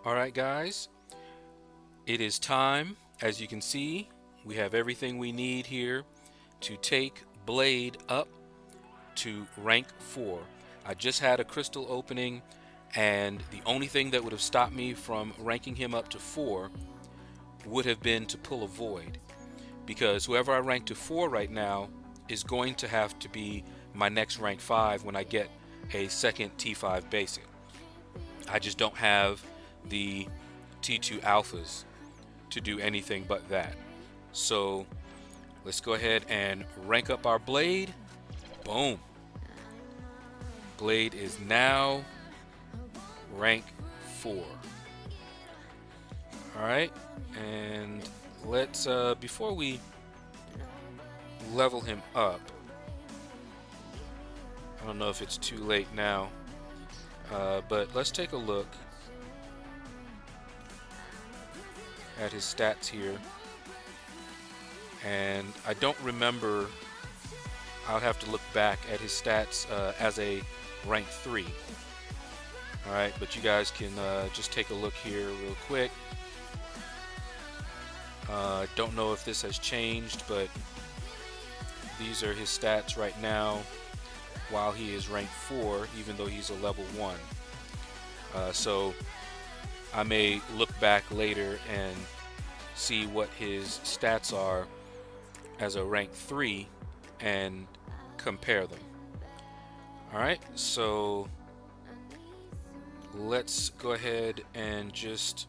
Alright guys, it is time. As you can see, we have everything we need here to take Blade up to rank 4. I just had a crystal opening, and the only thing that would have stopped me from ranking him up to 4 would have been to pull a void, because whoever I rank to 4 right now is going to have to be my next rank 5 when I get a second T5 basic. I just don't have the T2 alphas to do anything but that. So let's go ahead and rank up our Blade. Boom. Blade is now rank 4. Alright, and let's before we level him up, I don't know if it's too late now, but let's take a look at his stats here. And I don't remember, I'll have to look back at his stats as a rank 3. Alright, but you guys can just take a look here real quick. Don't know if this has changed, but these are his stats right now while he is rank 4, even though he's a level 1. So I may look back later and see what his stats are as a rank 3 and compare them. Alright, so let's go ahead and just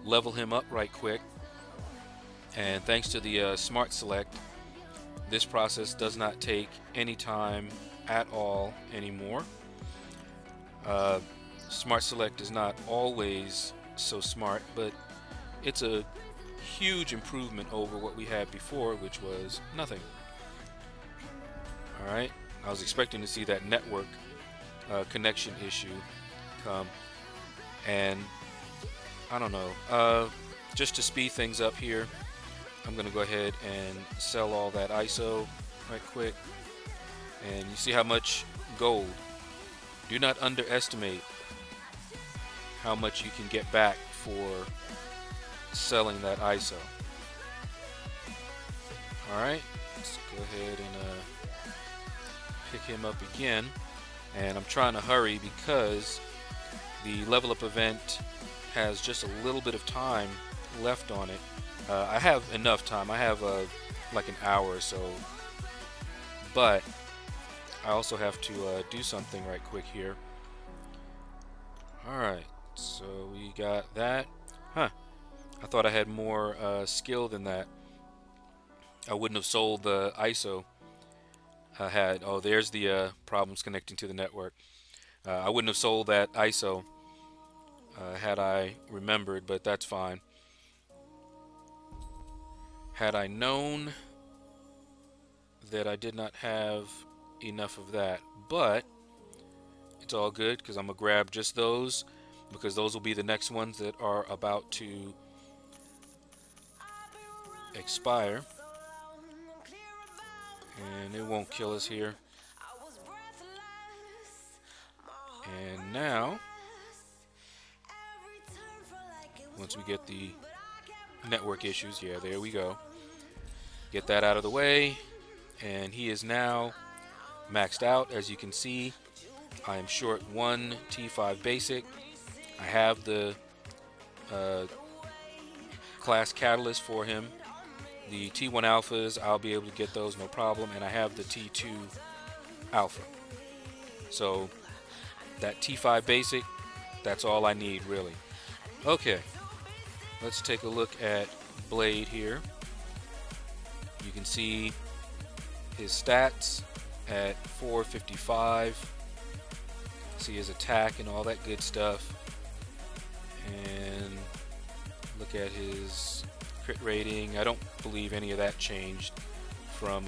level him up right quick. And thanks to the Smart Select, this process does not take any time at all anymore. Smart Select is not always so smart, but it's a huge improvement over what we had before, which was nothing. Alright, I was expecting to see that network connection issue come, and I don't know, just to speed things up here, I'm gonna go ahead and sell all that ISO right quick. And you see how much gold. Do not underestimate how much you can get back for selling that ISO. Alright, let's go ahead and pick him up again. And I'm trying to hurry because the level up event has just a little bit of time left on it. I have enough time. I have like an hour or so, but I also have to do something right quick here. Alright, so we got that. Huh, I thought I had more skill than that. I wouldn't have sold the ISO I had. Oh, there's the problems connecting to the network. I wouldn't have sold that ISO had I remembered, but that's fine. Had I known that I did not have enough of that, but it's all good because I'm gonna grab just those, because those will be the next ones that are about to expire, and it won't kill us here. And now, once we get the network issues, yeah, there we go, get that out of the way, and he is now maxed out. As you can see, I am short 1 T5 basic. I have the class catalyst for him. The T1 alphas, I'll be able to get those no problem, and I have the T2 alpha. So that T5 basic, that's all I need really. Okay, let's take a look at Blade here. You can see his stats at 455. See his attack and all that good stuff. And look at his crit rating. I don't believe any of that changed from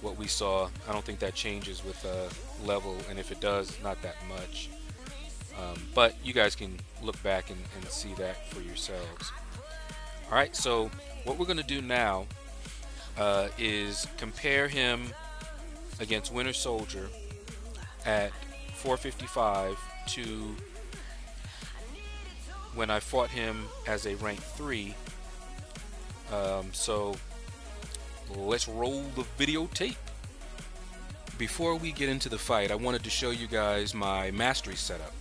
what we saw. I don't think that changes with level, and if it does, not that much. But you guys can look back and see that for yourselves. Alright, so what we're going to do now is compare him against Winter Soldier at 455 to when I fought him as a rank 3. So let's roll the videotape. Before we get into the fight, I wanted to show you guys my mastery setup.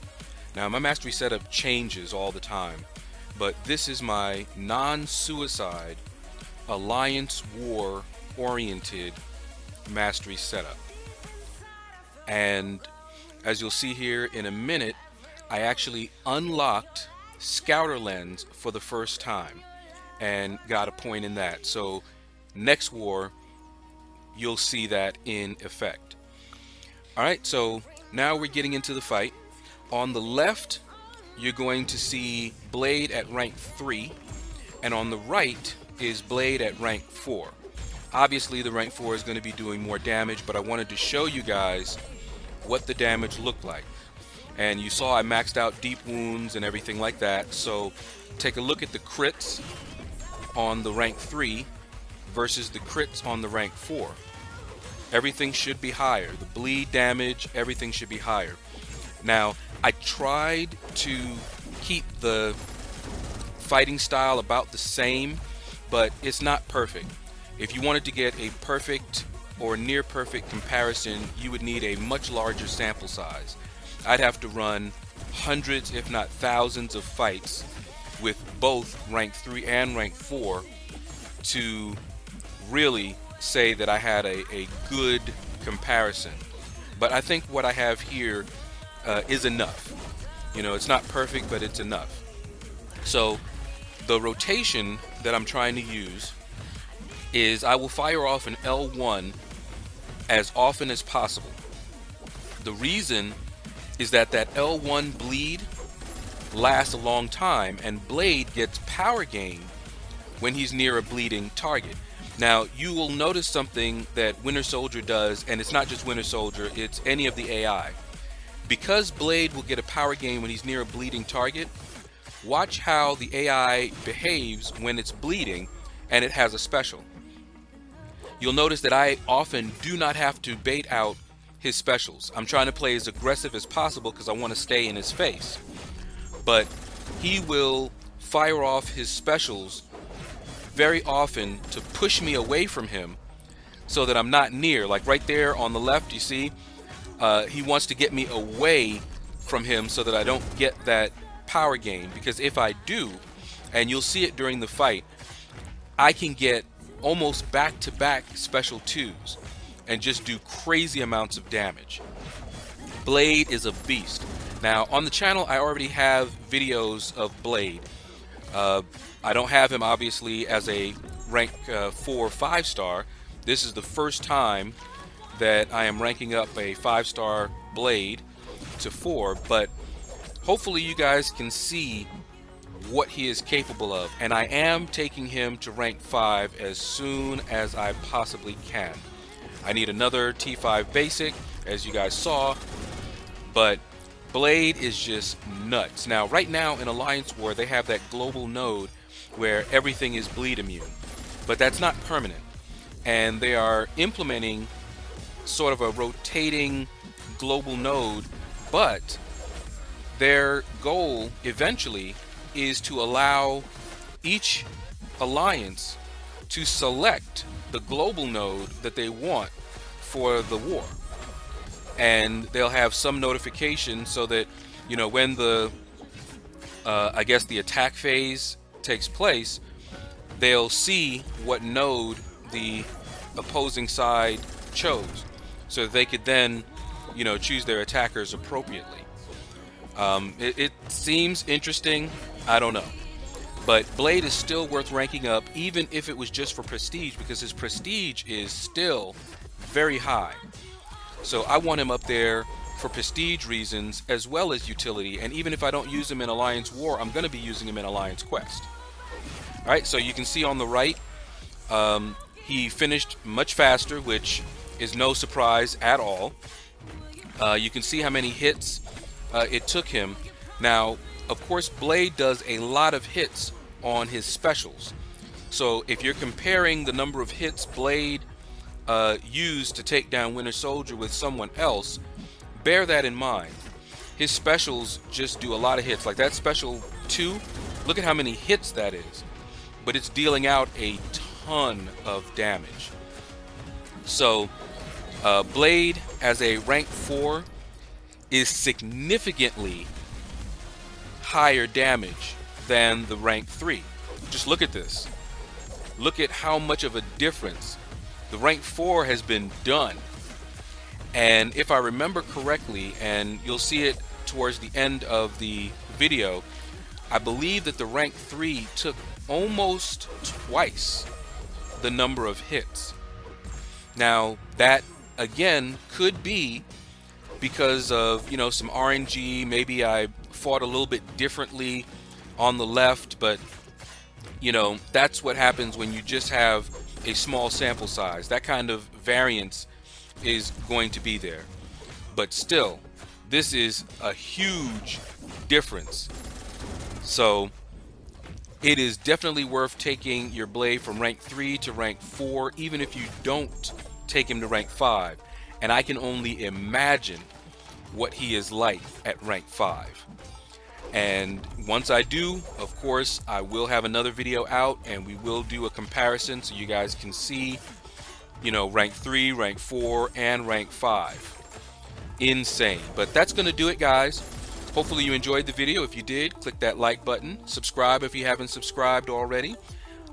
Now, my mastery setup changes all the time, but this is my non-suicide, Alliance War oriented mastery setup. And as you'll see here in a minute, I actually unlocked Scouter Lens for the first time and got a point in that. So next war, you'll see that in effect. Alright, so now we're getting into the fight. On the left, you're going to see Blade at rank 3, and on the right is Blade at rank 4. Obviously the rank 4 is going to be doing more damage, but I wanted to show you guys what the damage looked like. And you saw I maxed out deep wounds and everything like that, so take a look at the crits on the rank 3 versus the crits on the rank 4. Everything should be higher. The bleed damage, everything should be higher. Now, I tried to keep the fighting style about the same, but it's not perfect. If you wanted to get a perfect or near perfect comparison, you would need a much larger sample size. I'd have to run hundreds, if not thousands, of fights with both rank 3 and rank 4 to really say that I had a good comparison. But I think what I have here is enough. You know, it's not perfect, but it's enough. So the rotation that I'm trying to use is I will fire off an L1 as often as possible. The reason is that L1 bleed lasts a long time, and Blade gets power gain when he's near a bleeding target. Now, you will notice something that Winter Soldier does, and it's not just Winter Soldier, it's any of the AI. Because Blade will get a power gain when he's near a bleeding target, watch how the AI behaves when it's bleeding and it has a special. You'll notice that I often do not have to bait out his specials. I'm trying to play as aggressive as possible because I want to stay in his face. But he will fire off his specials very often to push me away from him so that I'm not near. Like right there on the left, you see, he wants to get me away from him so that I don't get that power gain, because if I do, and you'll see it during the fight, I can get almost back-to-back special 2s and just do crazy amounts of damage. Blade is a beast. Now on the channel I already have videos of Blade. I don't have him obviously as a rank 4 5-star. This is the first time that I am ranking up a 5-star Blade to 4, but hopefully you guys can see what he is capable of, and I am taking him to rank 5 as soon as I possibly can. I need another T5 basic, as you guys saw, but Blade is just nuts. Now right now in Alliance War they have that global node where everything is bleed immune, but that's not permanent, and they are implementing sort of a rotating global node, but their goal eventually is to allow each alliance to select the global node that they want for the war, and they'll have some notification so that, you know, when the I guess the attack phase takes place, they'll see what node the opposing side chose, so that they could then, you know, choose their attackers appropriately. It seems interesting. I don't know, but Blade is still worth ranking up, even if it was just for prestige, because his prestige is still very high. So I want him up there for prestige reasons as well as utility, and even if I don't use him in Alliance War, I'm going to be using him in Alliance Quest. Alright, so you can see on the right, he finished much faster, which is no surprise at all. You can see how many hits it took him. Now, of course, Blade does a lot of hits on his specials. So if you're comparing the number of hits Blade used to take down Winter Soldier with someone else, bear that in mind. His specials just do a lot of hits. Like that special 2, look at how many hits that is. But it's dealing out a ton of damage. So Blade as a rank 4 is significantly higher damage than the rank 3. Just look at this. Look at how much of a difference. The rank 4 has been done. And if I remember correctly, and you'll see it towards the end of the video, I believe that the rank 3 took almost twice the number of hits. Now that again could be because of, you know, some RNG. Maybe I fought a little bit differently on the left, but you know, that's what happens when you just have a small sample size. That kind of variance is going to be there. But still, this is a huge difference. So it is definitely worth taking your Blade from rank 3 to rank 4, even if you don't take him to rank 5. And I can only imagine what he is like at rank 5. And once I do, of course, I will have another video out and we will do a comparison so you guys can see, you know, rank 3, rank 4, and rank 5. Insane. But that's going to do it, guys. Hopefully you enjoyed the video. If you did, click that like button. Subscribe if you haven't subscribed already.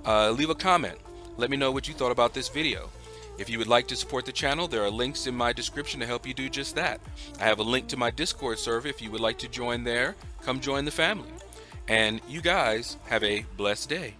Leave a comment. Let me know what you thought about this video. If you would like to support the channel, there are links in my description to help you do just that. I have a link to my Discord server if you would like to join there. Come join the family. And you guys have a blessed day.